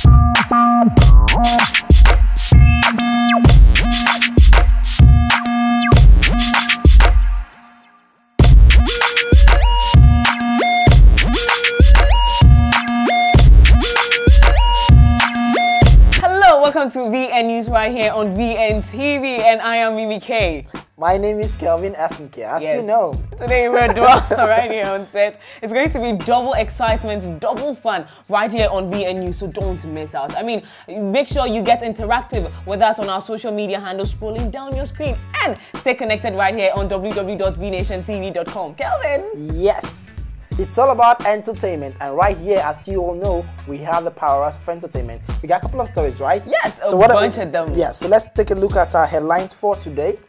Welcome to VN News right here on VN TV, and I am Mimi K. My name is Kelvin FMK, as you know. Today we're right here on set. It's going to be double excitement, double fun right here on VN News, so don't miss out. I mean, make sure you get interactive with us on our social media handles, scrolling down your screen, and stay connected right here on www.vnationtv.com. Kelvin? Yes. It's all about entertainment, and right here, as you all know, we have the power of entertainment. We got a couple of stories, right? Yes, a bunch of them. Yeah, so let's take a look at our headlines for today.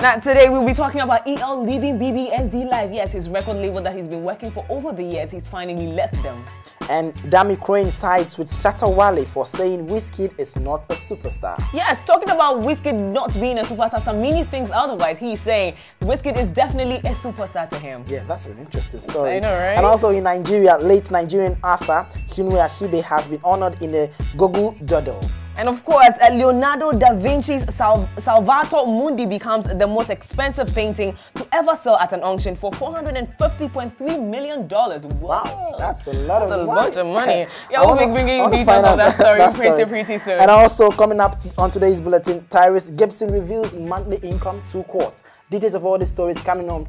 Now, today we'll be talking about EL leaving BBNZ Live. Yes, his record label that he's been working for over the years, he's finally left them. And DAMMY KRANE sides with SHATTA WALE for saying WIZKID is not a superstar. Yes, talking about WIZKID not being a superstar, SAMINi thinks otherwise. He's saying WIZKID is definitely a superstar to him. Yeah, that's an interesting story. I know, right? And also in Nigeria, late Nigerian author CHINUA ACHEBE has been honored in the DOODLE. And of course, Leonardo da Vinci's Salvator MUNDI becomes the most expensive painting to ever sell at an auction for $450.3 million. Wow, that's a lot of money. That's a bunch of money. Yeah, we'll be bringing you details of that story pretty soon. And also coming up on today's bulletin, TYRESE GIBSON reveals monthly income to court. Details of all these stories coming on.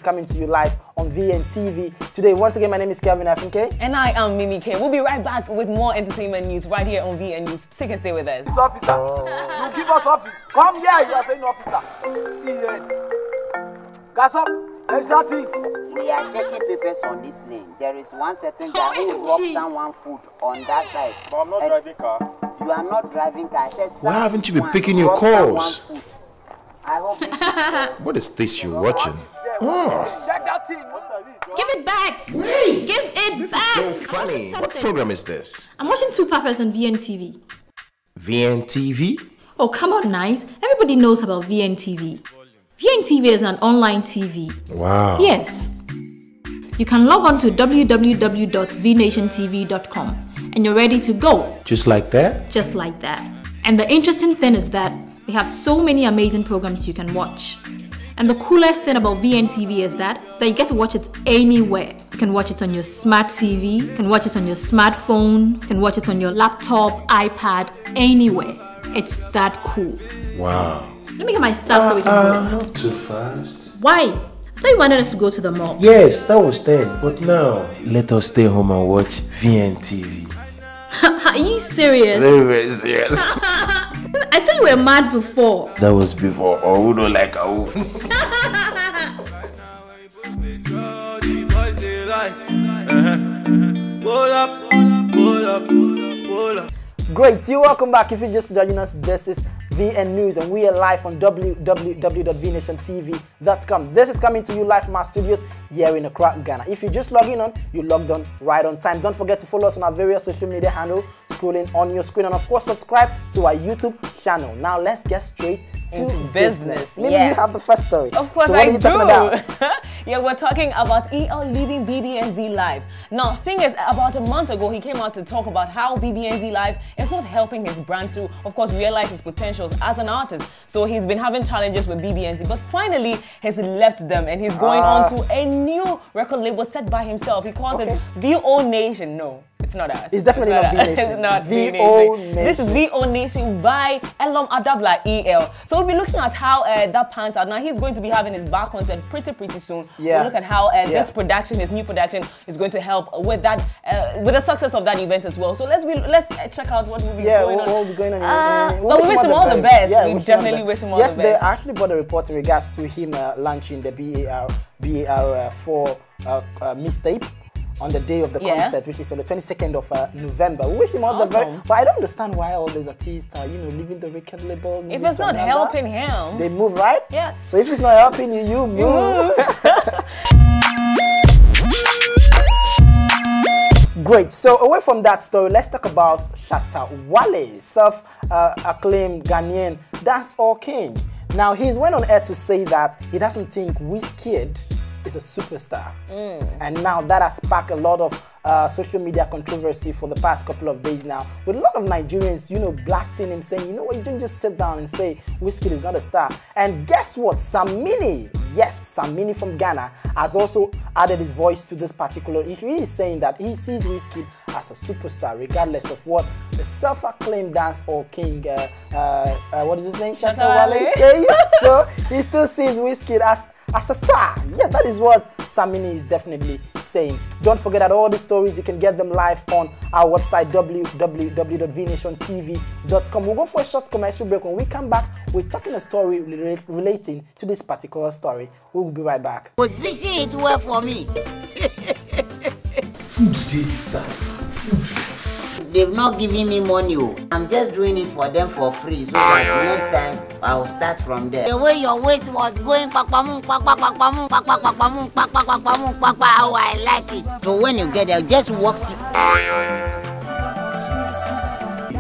Coming to you live on VN TV today. Once again, my name is Kelvin FMK. And I am Mimi K. We'll be right back with more entertainment news right here on VN News. Take and stay with us. This officer, you give us office. Come here, you are saying officer. Gas up, say something. We are checking papers on this lane. There is one certain guy who dropped someone food on that side. But I'm not driving car. You are not driving car. Why haven't you been picking your calls? I hope What is this you're watching? Check that thing. Give it back! Wait! Give it This back! is so funny. What program is this? I'm watching Two Papas on VN TV. VN TV? Oh, come on, nice. Everybody knows about VN TV. VN TV is an online TV. Wow. Yes. You can log on to www.vnationtv.com and you're ready to go. Just like that? Just like that. And the interesting thing is that we have so many amazing programs you can watch. And the coolest thing about VN TV is that you get to watch it anywhere. You can watch it on your smart TV, you can watch it on your smartphone, you can watch it on your laptop, iPad, anywhere. It's that cool. Wow. Let me get my stuff so we can go. Not too fast. Why? I thought you wanted us to go to the mall. Yes, that was then. But now, let us stay home and watch VN TV. Are you serious? Very, very serious. I thought you were mad before. That was before. Oh, we don't like a wolf. Great, you're welcome back. If you're just joining us, this is VN News and we are live on www.vnationtv.com. This is coming to you live from our studios here in Accra, Ghana. If you're just logging on, you logged on right on time. Don't forget to follow us on our various social media handles scrolling on your screen, and of course subscribe to our YouTube channel. Now let's get straight to business. Maybe you have the first story. Of course, so what are you talking about? Yeah, we're talking about EL leaving BBNZ Live. Now, thing is, about a month ago, he came out to talk about how BBNZ Live is not helping his brand to, of course, realize his potentials as an artist. So he's been having challenges with BBNZ, but finally, he's left them and he's going on to a new record label set by himself. He calls it VO Nation. No, it's not us. It's definitely not V Nation. It's not VO Nation. This is VO Nation by Elom Adabla EL. So we'll be looking at how that pans out. Now he's going to be having his bar concert pretty soon. Yeah. We'll look at how this production, his new production, is going to help with that, with the success of that event as well. So let's check out what will be going on. What will be going on? But we wish him all the best. Yeah, we definitely wish him all the best. Yes, they actually brought a report in regards to him launching the BAR4 mixtape on the day of the concert, which is on the 22nd of November. We wish him all the very. But I don't understand why all those artists are, leaving the record label. If it's not helping him, they move, right? Yes. So if it's not helping you, you move. Great. So away from that story, let's talk about SHATTA WALE, self-acclaimed Ghanaian dancehall king. Now, he's went on air to say that he doesn't think WIZKID is a superstar. And now that has sparked a lot of social media controversy for the past couple of days now, with a lot of Nigerians, you know, blasting him, saying, you know what, you didn't just sit down and say WIZKID is not a star. And guess what? SAMINi, yes, SAMINi from Ghana, has also added his voice to this particular issue. He is saying that he sees WIZKID as a superstar, regardless of what the self-acclaimed dance or king, what is his name? SHATTA WALE says. So he still sees WIZKID as a star. Yeah, that is what SAMINi is definitely saying. Don't forget that all these stories, you can get them live on our website, www.vnationtv.com. We'll go for a short commercial break. When we come back, we're talking a story relating to this particular story. We will be right back. Position it well for me. Food did SARS. Food. They've not given me money. I'm just doing it for them for free. So that next time I'll start from there. The way your waist was going, how I like it. So when you get there, just walk straight.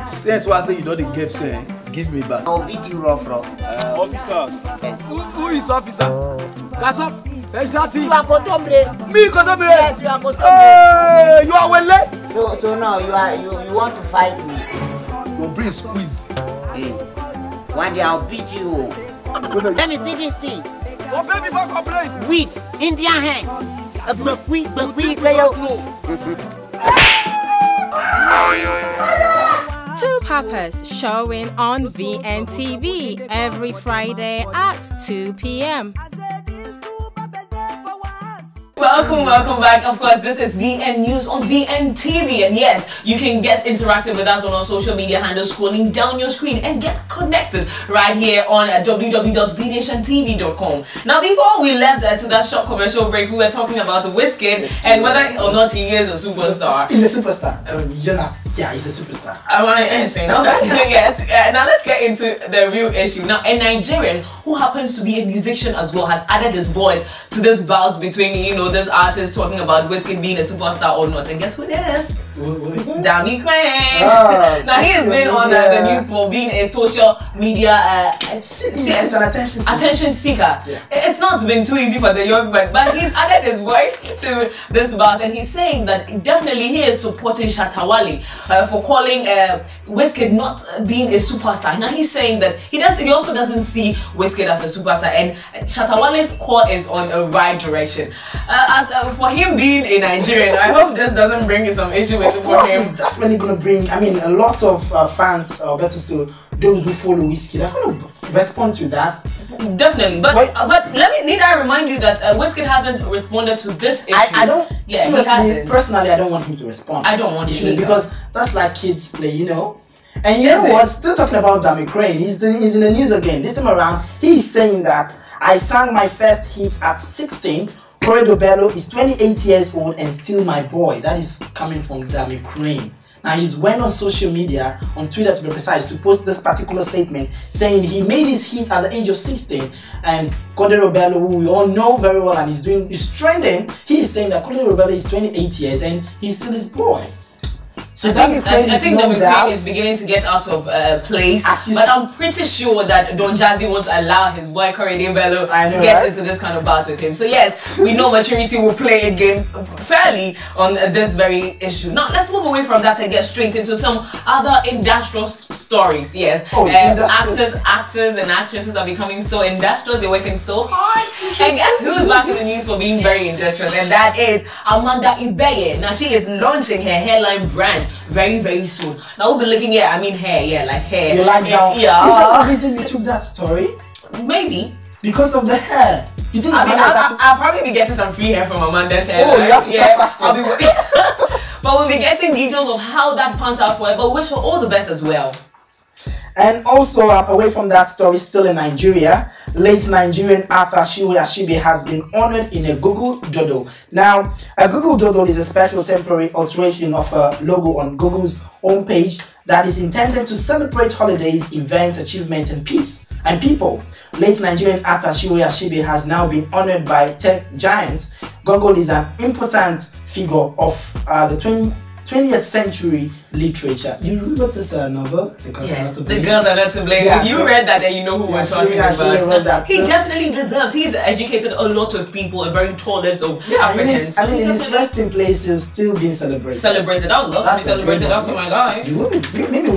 Since what I say you don't get say, give me back. I'll beat you rough. Officers. Yes. Who is officer? Kasop. You are Kotombre. Me Kotombre. Yes, you are Kotombre. Hey, you are Wale. So now you want to fight me? Go bring squeeze. Hey, one day I'll beat you. Let me see this thing. Oh baby, don't complain. Wheat, Indian hand. Two Papas showing on VNTV every Friday at 2 p.m. Welcome back. Of course, this is VN News on VNTV, and yes, you can get interactive with us on our social media handles, scrolling down your screen, and get connected right here on www.vnationtv.com. Now, before we left to that short commercial break, we were talking about WIZKID and whether or not he is a superstar. He's a superstar. Yeah, he's a superstar. I want to answer. Yes. Now let's get into the real issue. Now, a Nigerian who happens to be a musician as well has added his voice to this bout between, you know, this artist talking about WIZKID being a superstar or not. And guess who it is? DAMMY KRANE. Now he has been on the news for being a social media attention seeker. Yeah. It's not been too easy for the young man, but he's added his voice to this bout, and he's saying that definitely he is supporting SHATTA WALE for calling WIZKID not being a superstar. Now he's saying that he also doesn't see WIZKID as a superstar, and SHATTA WALE's call is on the right direction. For him being a Nigerian, I hope this doesn't bring you some issue with him. Of course, it's definitely going to bring, I mean, a lot of fans, or better still, those who follow WIZKID, are going to respond to that. Definitely, but need I remind you that WIZKID hasn't responded to this issue. I don't, personally, I don't want him to respond. I don't want to because that's like kids play, you know. And you know what? Still talking about DAMMY KRANE, he's in the news again. This time around, he's saying that I sang my first hit at 16. DOODLE is 28 years old and still my boy. That is coming from DAMMY KRANE. Now he's went on social media, on Twitter to be precise, to post this particular statement saying he made his hit at the age of 16, and DOODLE, who we all know very well and is trending, he is saying that DOODLE is 28 years and he's still his boy. So I think DAMMY KRANE is beginning to get out of place, but I'm pretty sure that Don Jazzy won't allow his boy DOODLE to get into this kind of bout with him. So yes, we know maturity will play a game fairly on this very issue. Now let's move away from that and get straight into some other industrial stories. Yes, actors and actresses are becoming so industrial. They're working so hard. And guess who's back in the news for being very industrious? And that is Amanda Ibeye. Now she is launching her hairline brand very soon. Now we'll be looking at, hair, like hair. You like that? Yeah. Is that the reason you took that story? Maybe. Because of the hair. You think I'll probably be getting some free hair from Amanda's hair. Oh, you have to start fasting. But we'll be getting details of how that pans out for her. But wish her all the best as well. And also, away from that story, still in Nigeria, late Nigerian actor ACHEBE has been honored in a Google Doodle. Now, a Google Doodle is a special temporary alteration of a logo on Google's homepage that is intended to celebrate holidays, events, achievements, and peace and people. Late Nigerian actor ACHEBE has now been honored by tech giants. Google is an important figure of the 20th century literature. You remember this novel? The Girls Are Not to Blame? The Girls Are Not to Blame. Yeah, you so, read that and you know who we're talking about. He definitely deserves. He's educated a lot of people, a very tallest of Africans. In his resting place is still being celebrated. Celebrated. I would love to be celebrated after my life. Maybe we'll be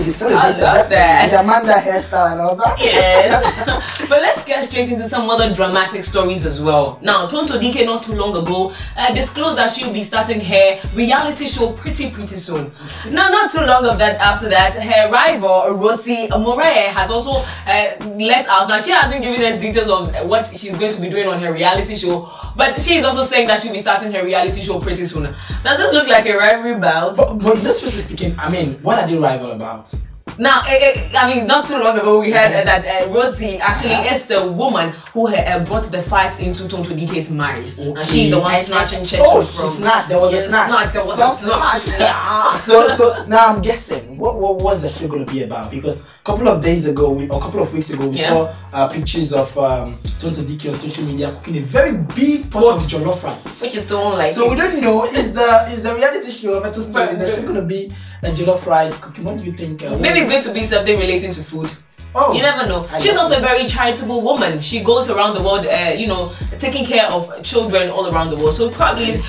celebrated. I love that. The Amanda hairstyle and all that. Yes. But let's get straight into some other dramatic stories as well. Now, Tonto Dike not too long ago disclosed that she'll be starting her reality show pretty soon. Now, not too long after that, her rival Rosie Moray has also let out. Now, she hasn't given us details of what she's going to be doing on her reality show, but she's also saying that she'll be starting her reality show pretty soon. Does this look like a rivalry bout? But let's first speaking, I mean, what are they rival about? Now, I mean, not too long ago we heard that Rosie actually is the woman who brought the fight into Tonto Dike's marriage. And she's the one snatching checks from... she snatched. There was a snatch. There was a snatch. Yeah. So now I'm guessing, what was the show going to be about? Because a couple of days ago, or a couple of weeks ago, we saw pictures of Tonto Dike on social media cooking a very big pot of jollof rice. Which is so unlike So we don't know, is the reality show better still? Is the show going to be a jollof rice cooking? What do you think? Maybe it's going to be something relating to food. Oh, you never know. She's also a very charitable woman. She goes around the world, you know, taking care of children all around the world. So we'll probably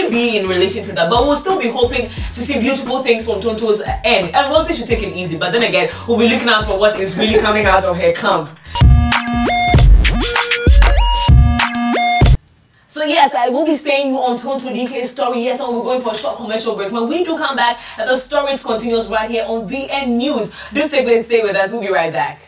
be in relation to that. But we'll still be hoping to see beautiful things from Tonto's end. And Rosie should take it easy. But then again, we'll be looking out for what is really coming out of her camp. So yes, I will be staying on Tonto Dike's story. Yes, and we're going for a short commercial break. When we do come back, the story continues right here on VN News. Do stay with us. We'll be right back.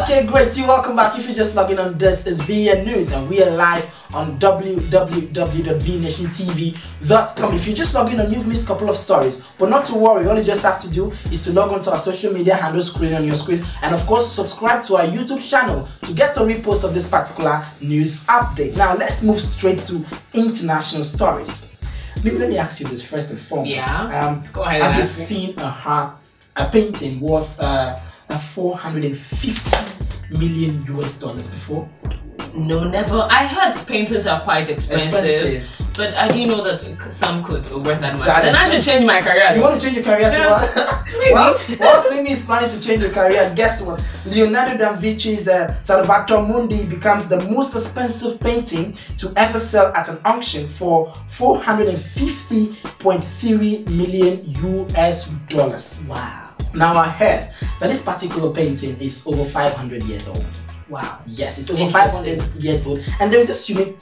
Okay, great. Welcome back. If you're just logging on, this is VN News and we are live on www.vnationtv.com. If you're just logging on, you've missed a couple of stories, but not to worry. All you just have to do is to log on to our social media handle screen on your screen, and of course subscribe to our YouTube channel to get a repost of this particular news update. Now let's move straight to international stories. Maybe let me ask you this first and foremost. Yeah. Go ahead. Have you seen a painting worth 450 million US dollars before? No, never. I heard paintings are quite expensive. But I do know that some could worth that much. Then I should change my career. You want to change your career to what? Well, whilst Mimi is planning to change your career, guess what? Leonardo da Vinci's Salvator Mundi becomes the most expensive painting to ever sell at an auction for 450.3 million US dollars. Wow. Now I heard that this particular painting is over 500 years old. Wow. Yes, it's over 500 years old. And there's this unique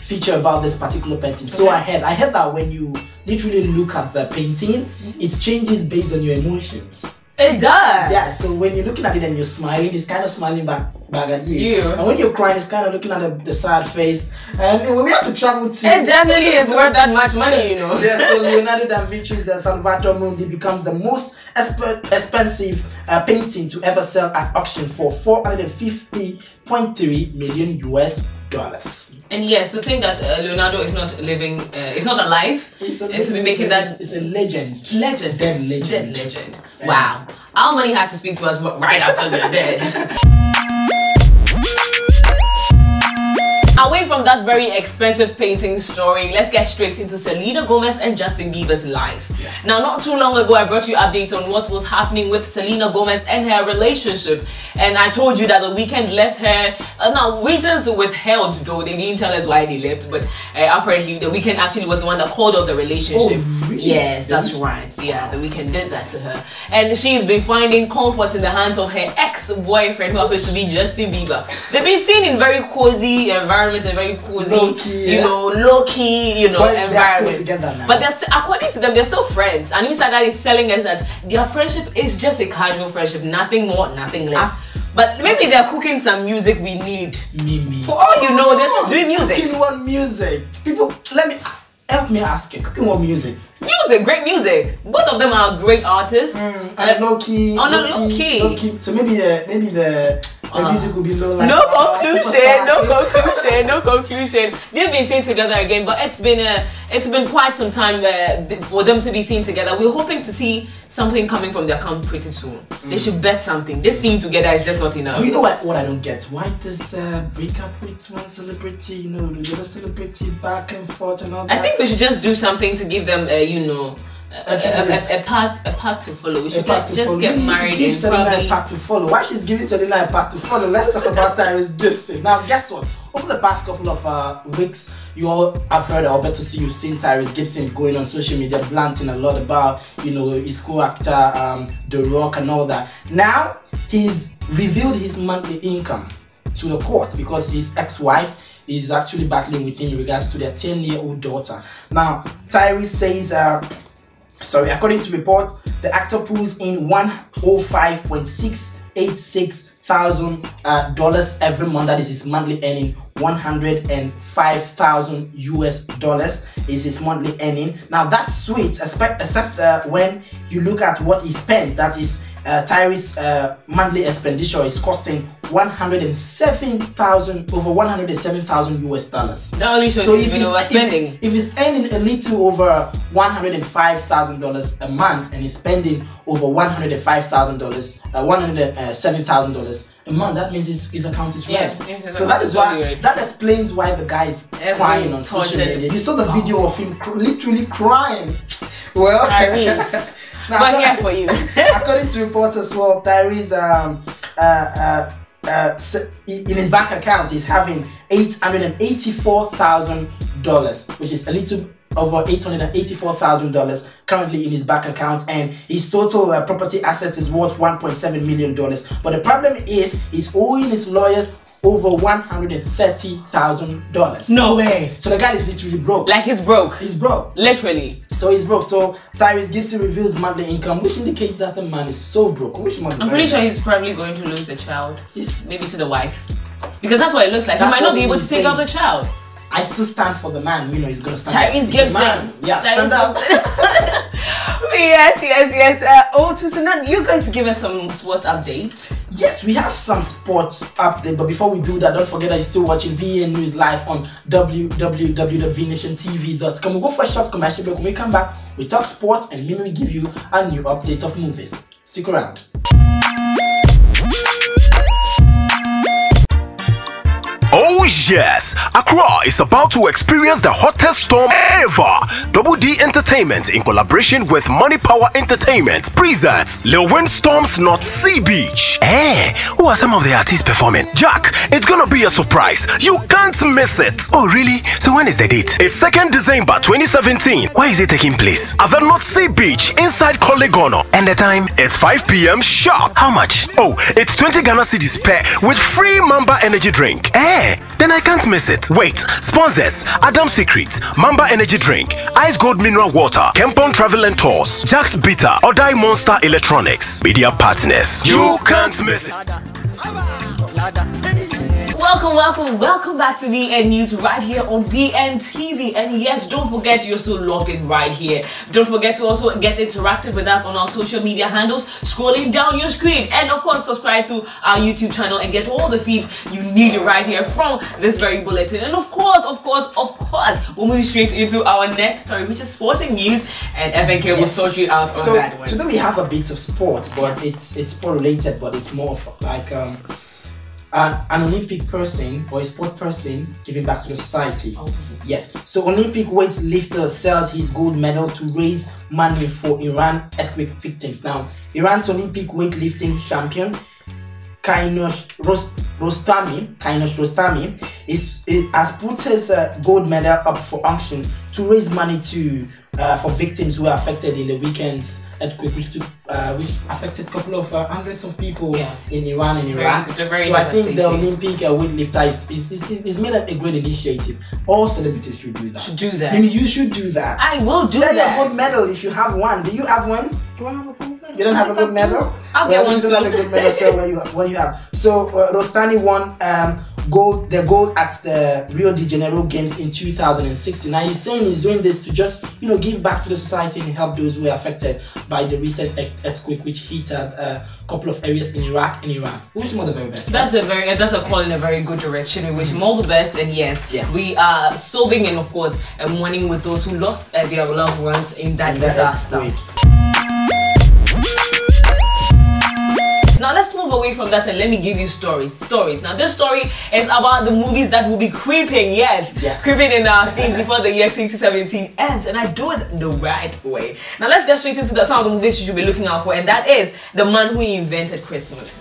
feature about this particular painting. So I heard that when you literally look at the painting, it changes based on your emotions. It does. Yeah, so when you're looking at it and you're smiling, it's kind of smiling back at you. And when you're crying, it's kind of looking at the sad face. And when we have to travel to... It definitely is worth that much money, you know. Yeah, so Leonardo da Vinci's Salvator Mundi becomes the most expensive painting to ever sell at auction for 450.3 million US dollars. And yes, to think that Leonardo is not living, is not alive, and to be making that... It's a legend. Legend. Dead legend. Dead legend. Wow. Our money has to speak to us right after they're dead. Away from that very expensive painting story, let's get straight into Selena Gomez and Justin Bieber's life. Now, not too long ago, I brought you updates on what was happening with Selena Gomez and her relationship. And I told you that The Weeknd left her. Now, reasons withheld, though, they didn't tell us why they left. But apparently, The Weeknd actually was the one that called off the relationship. Oh, really? Yes, that's right. Yeah, The Weeknd did that to her. And she's been finding comfort in the hands of her ex-boyfriend, who happens to be Justin Bieber. They've been seen in very cozy environment, a very cozy, low-key, low-key, environment. They're still together now. But according to them, they're still friends. And inside that, it's telling us that their friendship is just a casual friendship, nothing more, nothing less. But maybe they're cooking some music we need. Mimi. For all you know, they're just doing music. Cooking what music? People, help me ask you. Cooking what music? Music, great music. Both of them are great artists. And low key. On a low key. So maybe the music will be low. Like, no conclusion. They've been seen together again, but it's been quite some time for them to be seen together. We're hoping to see something coming from their camp pretty soon. They should bet something. This scene together is just not enough. But you know what I don't get? Why this breakup with one celebrity, you know, the other celebrity back and forth and all that? I think we should just do something to give them, a path to follow. We should just get married. Give Selena a path to follow. Why she's giving Selena a path to follow? Let's talk about Tyrese Gibson. Now, guess what? Over the past couple of weeks, you all have heard, or better to see, you've seen Tyrese Gibson going on social media, blanting a lot about, you know, his co-actor, The Rock and all that. Now, he's revealed his monthly income to the court because his ex-wife is actually battling with him in regards to their 10-year-old daughter. Now, Tyrese says, according to reports, the actor pulls in $105,686,000 every month. That is his monthly earning. $105,000 US is his monthly earning. Now that's sweet, except when you look at what he spent. That is Tyrese monthly expenditure is costing over $107,000 US. That only shows so if he's earning a little over $105,000 a month and he's spending over $107,000 a month, that means his account is red. Yeah, so that is why that explains why the guy is crying on social media. You saw the video of him literally crying. Well, now, we're here for you. According to reports as well, Tyrese in his bank account he's having $884,000, which is a little over $884,000 currently in his bank account, and his total property assets is worth $1.7 million. But the problem is he's owing his lawyers over $130,000. No way. So the guy is literally broke. Like he's broke. He's broke. Literally. So he's broke. So Tyrese Gibson reveals monthly income, which indicates that the man is so broke. I'm pretty sure he's probably going to lose the child. Maybe to the wife. Because that's what it looks like. He might not be able to take out the child. I still stand for the man. You know, he's gonna stand Tyrese Gibson. Yeah, stand up. Yes. Tusanan, you're going to give us some sports updates. Yes, we have some sports update. But before we do that, don't forget that you're still watching VN News live on www.vnationtv.com. We'll go for a short commercial break. When we come back, we talk sports and Mimi will give you a new update of movies. Stick around. Oh yes, Accra is about to experience the hottest storm ever. Double D Entertainment in collaboration with Money Power Entertainment presents Lil Windstorm's North Sea Beach. Who are some of the artists performing? Jack, it's gonna be a surprise. You can't miss it. Oh really? So when is the date? It's 2nd December 2017. Where is it taking place? At the North Sea Beach inside Kolegono. And the time? It's 5 p.m. sharp. How much? Oh, it's 20 Ghana cedis per with free Mamba energy drink. Then I can't miss it. Wait, sponsors: Adam Secret, Mamba Energy Drink, Ice Gold Mineral Water, Kempon Travel and Tours, Jack's Bitter, Odai Monster Electronics, Media Partners. You can't miss it. Welcome back to VN News right here on VN TV. And yes, don't forget you're still logged in right here. Don't forget to also get interactive with us on our social media handles, scrolling down your screen. And of course, subscribe to our YouTube channel and get all the feeds you need right here from this very bulletin. And of course, we'll move straight into our next story, which is sporting news. And FNK will sort you out on that one. Today we have a bit of sports, but it's sport related, but it's more of like an Olympic person or a sport person giving back to the society. Yes. So Olympic weightlifter sells his gold medal to raise money for Iran earthquake victims. Now, Iran's Olympic weightlifting champion Kainush Rostami has put his gold medal up for auction to raise money for victims who were affected in the weekend's earthquake, which affected a couple of hundreds of people in Iran and Iraq. So I think the Olympic weightlifter is made a great initiative. All celebrities should do that. Maybe you should do that. I will do Sell that. your gold medal if you have one. Do you have one? Do I have a gold medal? You don't have a good medal? I'll get one too. You don't have a good medal, so what you have. So Rostani won the gold at the Rio de Janeiro Games in 2016. Now he's saying he's doing this to just give back to the society and help those who were affected by the recent earthquake which hit a couple of areas in Iraq and Iran. We wish him all the very best. That's a call in a very good direction. We wish him all the best, and yes, we are solving and of course mourning with those who lost their loved ones in that disaster. Now let's move away from that and let me give you stories. Now this story is about the movies that will be creeping, creeping in our scenes before the year 2017 ends, and I do it the right way. Now let's get straight into some of the movies you should be looking out for, and that is The Man Who Invented Christmas.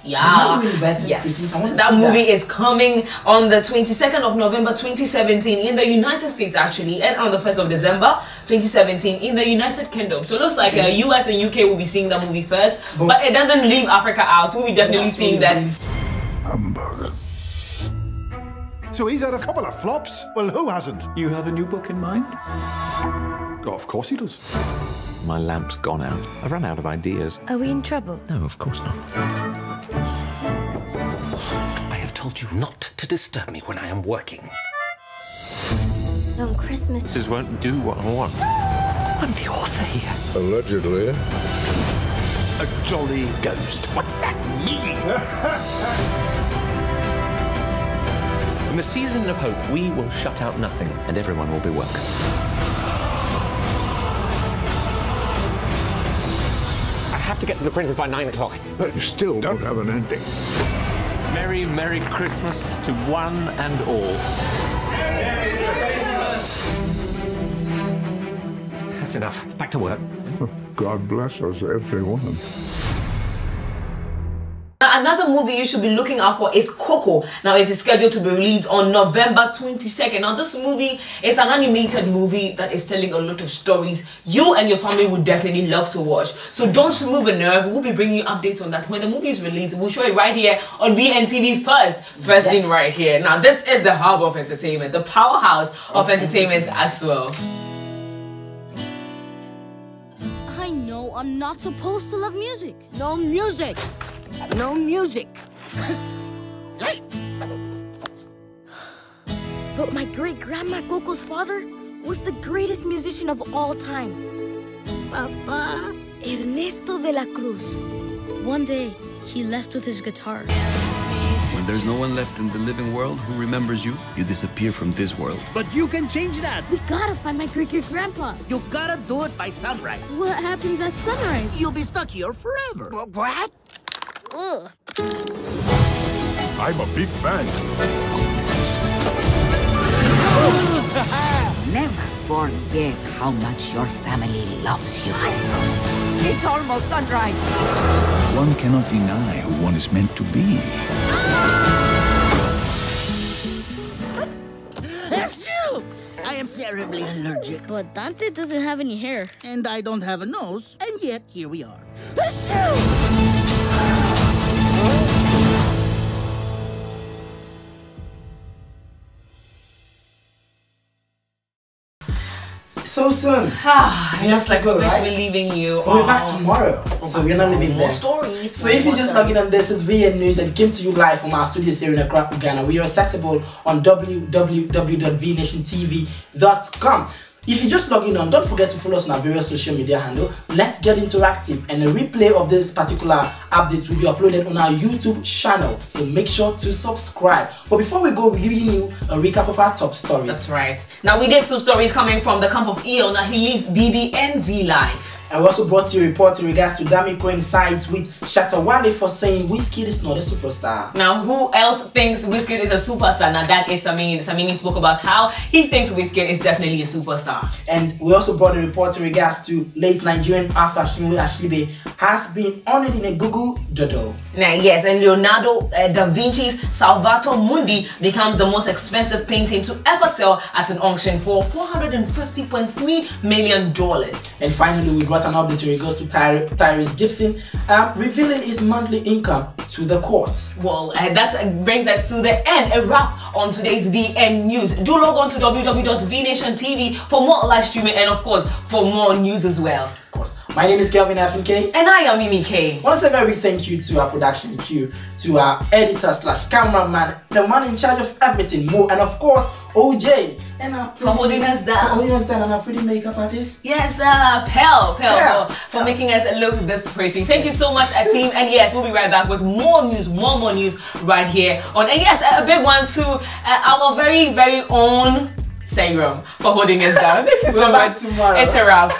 Yeah, yes, that movie is coming on the 22nd of November 2017 in the United States actually, and on the 1st of December 2017 in the United Kingdom. So it looks like US and UK will be seeing that movie first, but it doesn't leave Africa out. We'll be definitely seeing that. Humbug. So he's had a couple of flops? Well, who hasn't? You have a new book in mind? Oh, of course he does. My lamp's gone out. I've run out of ideas. Are we in trouble? No, of course not. I have told you not to disturb me when I am working. On Christmas. This won't do what I want. I'm the author here. Allegedly. A jolly ghost. What's that mean? In the season of hope, we will shut out nothing, and everyone will be welcome. I have to get to the printers by 9 o'clock. But you still don't have an ending. Merry, Merry Christmas to one and all. That's enough. Back to work. God bless us, everyone. Another movie you should be looking out for is Coco. Now it is scheduled to be released on November 22nd. Now this movie is an animated movie that is telling a lot of stories you and your family would definitely love to watch. So don't move a nerve. We'll be bringing you updates on that when the movie is released. We'll show it right here on VNTV first scene right here. Now this is the hub of entertainment, the powerhouse of entertainment as well. I know I'm not supposed to love music. No music. No music. But my great-grandma Coco's father was the greatest musician of all time. Papa. Ernesto de la Cruz. One day, he left with his guitar. When there's no one left in the living world who remembers you, you disappear from this world. But you can change that. We gotta find my great-grandpa. You gotta do it by sunrise. What happens at sunrise? You'll be stuck here forever. What? Ugh. I'm a big fan. Never forget how much your family loves you. It's almost sunrise. One cannot deny who one is meant to be. That's you! I am terribly allergic. But Dante doesn't have any hair. And I don't have a nose, and yet here we are. That's you! So soon. It's like we're going to be leaving you. We're back tomorrow, so we're not leaving there. Stories. So if you just log in on this, it's VN News and it came to you live from our studios here in Accra, Ghana. We are accessible on www.vnationtv.com. If you just log in on, don't forget to follow us on our various social media handle. Let's get interactive, and a replay of this particular update will be uploaded on our YouTube channel. So make sure to subscribe. But before we go, we're giving you a recap of our top stories. That's right. Now we did some stories coming from the camp of EO. Now he leaves BBNZ live. And we also brought you a report in regards to DAMMY coincides with SHATTA WALE for saying WIZKID is not a superstar. Now, who else thinks WIZKID is a superstar? Now, that is SAMINi. SAMINi spoke about how he thinks WIZKID is definitely a superstar. And we also brought a report in regards to late Nigerian author CHINUA ACHEBE has been honored in a Google Doodle. Now, yes, and Leonardo da Vinci's Salvator MUNDI becomes the most expensive painting to ever sell at an auction for $450.3 million. And finally, we brought an update in regards to TYRESE GIBSON revealing his monthly income to the courts. Well, that brings us to the end, a wrap on today's VN News. Do log on to www.vnationtv for more live streaming and of course for more news as well. Of course. My name is Kelvin FNK. And I am Mimi K. I want to say a very big thank you to our production crew, to our editor / cameraman, the man in charge of everything, Mo, and of course, OJ. And for holding us down. For holding us down, and our pretty makeup artist. Yes, Pel, for making us look this pretty. Thank you so much, team. And yes, we'll be right back with more news right here on. And yes, a big one to our very, very own Serum for holding us down. Thank you so much. It's a wrap.